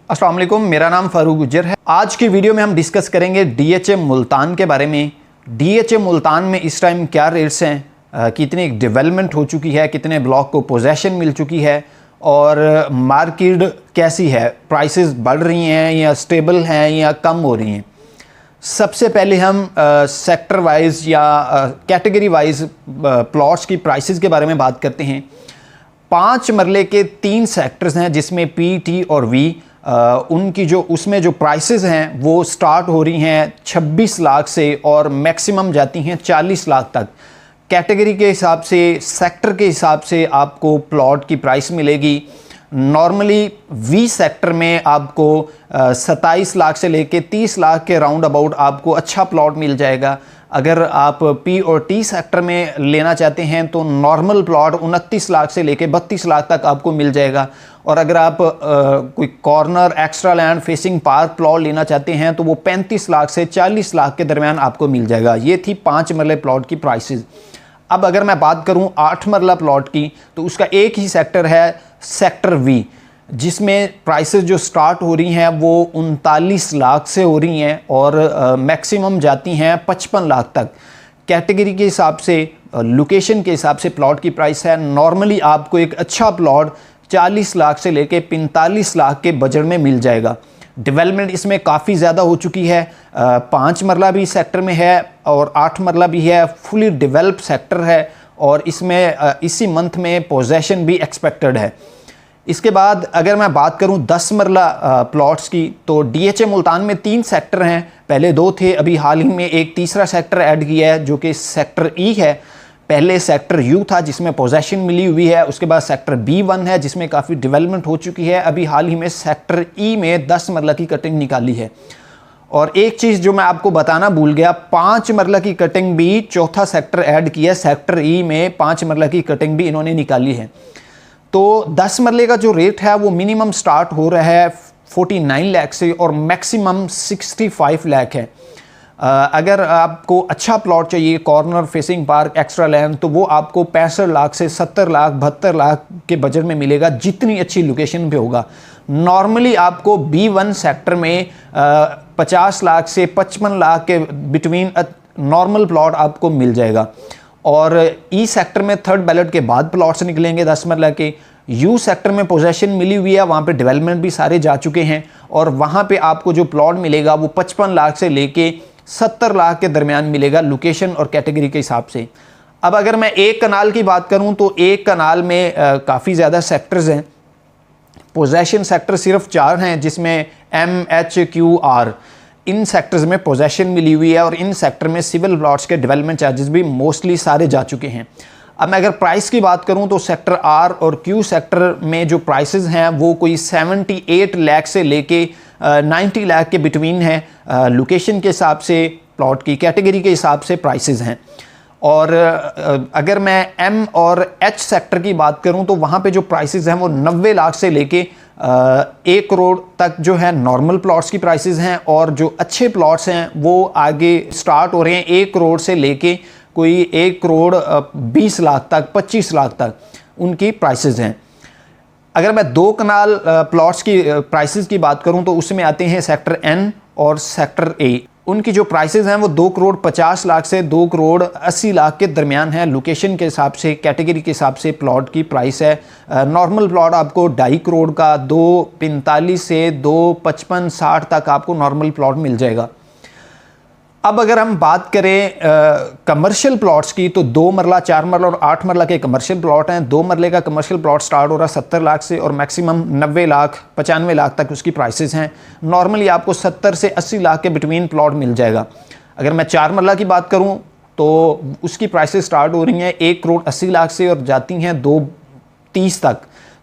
अस्सलाम वालेकुम, मेरा नाम फारूक गुज्जर है। आज की वीडियो में हम डिस्कस करेंगे DHA मुल्तान के बारे में। DHA मुल्तान में इस टाइम क्या रेट्स हैं, कितनी डेवलपमेंट हो चुकी है, कितने ब्लॉक को पोजेशन मिल चुकी है और मार्केट कैसी है, प्राइसेस बढ़ रही हैं या स्टेबल हैं या कम हो रही हैं। सबसे पहले हम सेक्टर वाइज या कैटेगरी वाइज प्लॉट्स की प्राइसेस के बारे में बात करते हैं। 5 मरले के 3 सेक्टर्स हैं जिसमें P, T और V उनकी उसमें जो प्राइसेस हैं वो स्टार्ट हो रही हैं 26 लाख से और मैक्सिमम जाती हैं 40 लाख तक। कैटेगरी के हिसाब से, सेक्टर के हिसाब से आपको प्लॉट की प्राइस मिलेगी। नॉर्मली V सेक्टर में आपको 27 लाख से लेके 30 लाख के राउंड अबाउट आपको अच्छा प्लॉट मिल जाएगा। अगर आप P और T सेक्टर में लेना चाहते हैं तो नॉर्मल प्लॉट 29 लाख से लेके 32 लाख तक आपको मिल जाएगा। और अगर आप कोई corner extra land facing park plot लेना चाहते हैं तो वो 35 लाख से 40 लाख के दरमियान आपको मिल जाएगा। ये थी 5 मरले प्लॉट की प्राइसेस। अब अगर मैं बात करूं 8 मरला प्लॉट की तो उसका एक ही सेक्टर है, सेक्टर V, जिसमें प्राइसेस जो स्टार्ट हो रही हैं वो 39 लाख से हो रही हैं और मैक्सिमम जाती हैं 55 लाख तक। कैटेगरी के हिसाब से, लोकेशन के हिसाब से प्लॉट की प्राइस है। नॉर्मली आपको एक अच्छा प्लॉट 40 लाख से लेके 45 लाख के बजट में मिल जाएगा। डेवलपमेंट इसमें काफ़ी ज़्यादा हो चुकी है। 5 मरला भी सेक्टर में है और 8 मरला भी है। फुली डेवलप सेक्टर है और इसमें इसी मंथ में पोजेशन भी एक्सपेक्टेड है। इसके बाद अगर मैं बात करूं 10 मरला प्लॉट्स की तो DHA मुल्तान में 3 सेक्टर हैं। पहले 2 थे, अभी हाल ही में एक तीसरा सेक्टर ऐड किया है जो कि सेक्टर E है। पहले सेक्टर U था जिसमें पोजेशन मिली हुई है। उसके बाद सेक्टर B1 है जिसमें काफ़ी डेवलपमेंट हो चुकी है। अभी हाल ही में सेक्टर E में 10 मरला की कटिंग निकाली है। और एक चीज़ जो मैं आपको बताना भूल गया, 5 मरला की कटिंग भी चौथा सेक्टर ऐड किया है। सेक्टर E में 5 मरला की कटिंग भी इन्होंने निकाली है। तो 10 मरले का जो रेट है वो मिनिमम स्टार्ट हो रहा है 49 लाख से और मैक्सिमम 65 लाख है। अगर आपको अच्छा प्लॉट चाहिए, corner facing park extra land, तो वो आपको 65 लाख से 70 लाख 72 लाख के बजट में मिलेगा, जितनी अच्छी लोकेशन पे होगा। नॉर्मली आपको B1 सेक्टर में 50 लाख से 55 लाख के बिटवीन नॉर्मल प्लॉट आपको मिल जाएगा। और E सेक्टर में थर्ड बैलेट के बाद प्लॉट्स निकलेंगे 10 मरला के। U सेक्टर में पोजेशन मिली हुई है, वहाँ पे डेवलपमेंट भी सारे जा चुके हैं और वहाँ पे आपको जो प्लॉट मिलेगा वो 55 लाख से लेके 70 लाख के दरमियान मिलेगा, लोकेशन और कैटेगरी के हिसाब से। अब अगर मैं एक कनाल की बात करूँ तो एक कनाल में काफ़ी ज़्यादा सेक्टर्स हैं। पोजेशन सेक्टर सिर्फ 4 हैं जिसमें M, H, Q, R इन सेक्टर्स में पोजेशन मिली हुई है और इन सेक्टर में सिविल प्लॉट्स के डेवलपमेंट चार्जेस भी मोस्टली सारे जा चुके हैं। अब मैं अगर प्राइस की बात करूं तो सेक्टर R और Q सेक्टर में जो प्राइसेस हैं वो कोई 78 लाख से लेके 90 लाख के बिटवीन है। लोकेशन के हिसाब से, प्लॉट की कैटेगरी के हिसाब से प्राइसेस हैं। और अगर मैं M और H सेक्टर की बात करूं तो वहाँ पे जो प्राइसेस हैं वो 90 लाख से लेके 1 करोड़ तक जो है नॉर्मल प्लॉट्स की प्राइसेस हैं और जो अच्छे प्लॉट्स हैं वो आगे स्टार्ट हो रहे हैं 1 करोड़ से लेके कोई 1 करोड़ 20 लाख तक, 25 लाख तक उनकी प्राइसेस हैं। अगर मैं 2 कनाल प्लॉट्स की प्राइसेस की बात करूं तो उसमें आते हैं सेक्टर N और सेक्टर A। उनकी जो प्राइसेस हैं वो 2 करोड़ 50 लाख से 2 करोड़ 80 लाख के दरमियान है। लोकेशन के हिसाब से, कैटेगरी के हिसाब से प्लॉट की प्राइस है। नॉर्मल प्लॉट आपको 2.5 करोड़ का 2.45 से 2.55 60 तक आपको नॉर्मल प्लॉट मिल जाएगा। अब अगर हम बात करें कमर्शियल प्लॉट्स की तो 2 मरला, 4 मरला और 8 मरला के कमर्शियल प्लॉट हैं। 2 मरले का कमर्शियल प्लॉट स्टार्ट हो रहा है 70 लाख से और मैक्सिमम 90 लाख 95 लाख तक उसकी प्राइसेस हैं। नॉर्मली आपको 70 से 80 लाख के बिटवीन प्लॉट मिल जाएगा। अगर मैं 4 मरला की बात करूं तो उसकी प्राइसेस स्टार्ट हो रही हैं 1 करोड़ 80 लाख से और जाती हैं 2.30 तक।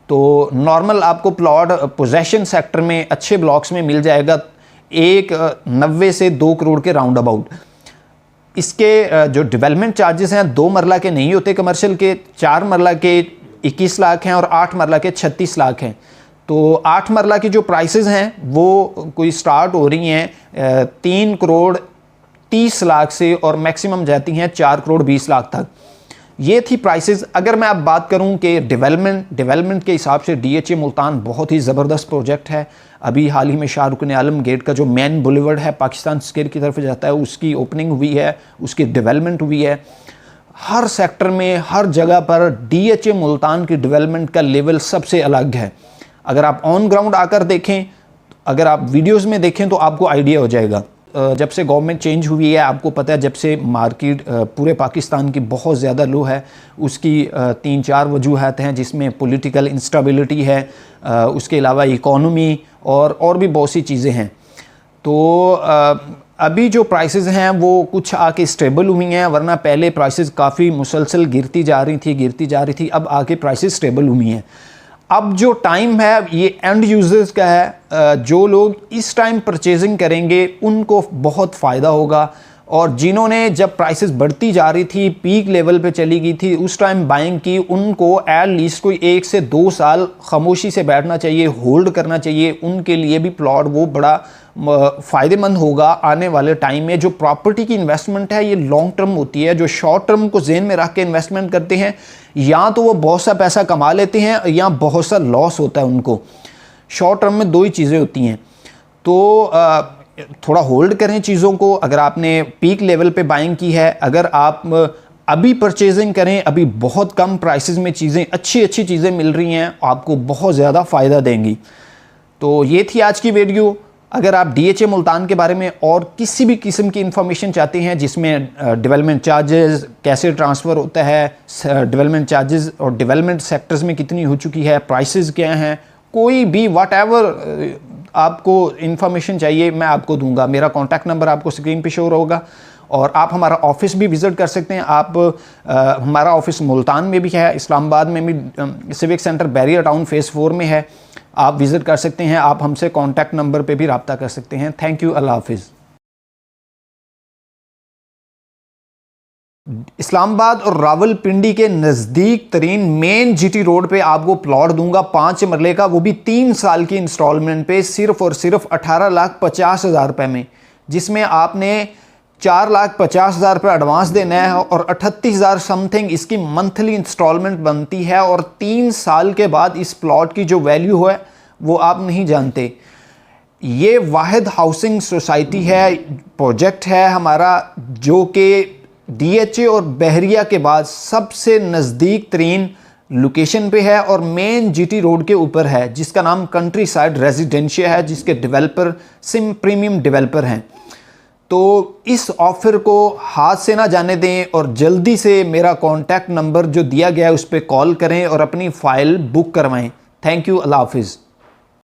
तो नॉर्मल आपको प्लॉट पोजेशन सेक्टर में अच्छे ब्लॉक्स में मिल जाएगा 1.90 से 2 करोड़ के राउंड अबाउट। इसके जो डेवलपमेंट चार्जेस हैं 2 मरला के नहीं होते कमर्शियल के, 4 मरला के 21 लाख हैं और 8 मरला के 36 लाख हैं। तो 8 मरला की जो प्राइसेस हैं वो कोई स्टार्ट हो रही हैं 3 करोड़ 30 लाख से और मैक्सिमम जाती हैं 4 करोड़ 20 लाख तक। ये थी प्राइसेस। अगर मैं अब बात करूं कि डेवलपमेंट के हिसाब से DHA मुल्तान बहुत ही ज़बरदस्त प्रोजेक्ट है। अभी हाल ही में शाहरुख ने आलम गेट का जो मेन बुलेवर्ड है पाकिस्तान स्क्वायर की तरफ जाता है, उसकी ओपनिंग हुई है, उसकी डेवलपमेंट हुई है। हर सेक्टर में, हर जगह पर DHA मुल्तान की डेवलपमेंट का लेवल सबसे अलग है। अगर आप ऑन ग्राउंड आकर देखें, अगर आप वीडियोस में देखें तो आपको आइडिया हो जाएगा। जब से गवर्नमेंट चेंज हुई है, आपको पता है, जब से मार्केट पूरे पाकिस्तान की बहुत ज़्यादा लो है, उसकी 3-4 वजूहत हैं, जिसमें पॉलिटिकल इंस्टेबिलिटी है, उसके अलावा इकोनॉमी और भी बहुत सी चीज़ें हैं। तो अभी जो प्राइसेस हैं वो कुछ आके स्टेबल हुई हैं, वरना पहले प्राइसेस काफ़ी मुसलसल गिरती जा रही थी, अब आके प्राइसेस स्टेबल हुई हैं। अब जो टाइम है ये एंड यूजर्स का है, जो लोग इस टाइम परचेजिंग करेंगे उनको बहुत फ़ायदा होगा, और जिन्होंने जब प्राइसेस बढ़ती जा रही थी, पीक लेवल पे चली गई थी, उस टाइम बाइंग की, उनको एट लीस्ट कोई 1 से 2 साल खामोशी से बैठना चाहिए, होल्ड करना चाहिए। उनके लिए भी प्लॉट वो बड़ा फ़ायदेमंद होगा आने वाले टाइम में। जो प्रॉपर्टी की इन्वेस्टमेंट है ये लॉन्ग टर्म होती है। जो शॉर्ट टर्म को जेहन में रख के इन्वेस्टमेंट करते हैं, या तो वो बहुत सा पैसा कमा लेते हैं या बहुत सा लॉस होता है उनको। शॉर्ट टर्म में 2 ही चीज़ें होती हैं। तो थोड़ा होल्ड करें चीज़ों को। अगर आपने पीक लेवल पे बाइंग की है, अगर आप अभी परचेजिंग करें, अभी बहुत कम प्राइसेस में चीज़ें, अच्छी चीज़ें मिल रही हैं, आपको बहुत ज़्यादा फ़ायदा देंगी। तो ये थी आज की वीडियो। अगर आप DHA मुल्तान के बारे में और किसी भी किस्म की इंफॉर्मेशन चाहते हैं, जिसमें डेवलपमेंट चार्जेस कैसे ट्रांसफ़र होता है, डेवलपमेंट चार्जेस और डेवलपमेंट सेक्टर्स में कितनी हो चुकी है, प्राइसेस क्या हैं, कोई भी व्हाटएवर आपको इंफॉर्मेशन चाहिए, मैं आपको दूंगा। मेरा कॉन्टैक्ट नंबर आपको स्क्रीन पे शो होगा, और आप हमारा ऑफिस भी विज़िट कर सकते हैं। आप हमारा ऑफिस मुल्तान में भी है, इस्लामाबाद में भी civic centre barrier town phase 4 में है, आप विज़िट कर सकते हैं। आप हमसे कॉन्टैक्ट नंबर पे भी रब्ता कर सकते हैं। थैंक यू, अल्लाह हाफिज़। इस्लामाबाद और रावलपिंडी के नज़दीक तरीन मेन GT रोड पे आपको प्लॉट दूंगा 5 मरले का, वो भी 3 साल की इंस्टॉलमेंट पे, सिर्फ और सिर्फ 18,50,000 रुपये में, जिसमें आपने 4,50,000 रुपये एडवांस देना है और 38,000 समथिंग इसकी मंथली इंस्टॉलमेंट बनती है। और 3 साल के बाद इस प्लॉट की जो वैल्यू है वो आप नहीं जानते। ये वाहिद हाउसिंग सोसाइटी है, प्रोजेक्ट है हमारा, जो कि DHA और बहरिया के बाद सबसे नज़दीक तरीन लोकेशन पे है और मेन GT रोड के ऊपर है, जिसका नाम कंट्री साइड रेजिडेंशिया है, जिसके डेवलपर सिम प्रीमियम डेवलपर हैं। तो इस ऑफ़र को हाथ से ना जाने दें और जल्दी से मेरा कॉन्टैक्ट नंबर जो दिया गया है उस पर कॉल करें और अपनी फ़ाइल बुक करवाएं। थैंक यू, अल्लाह हाफिज़।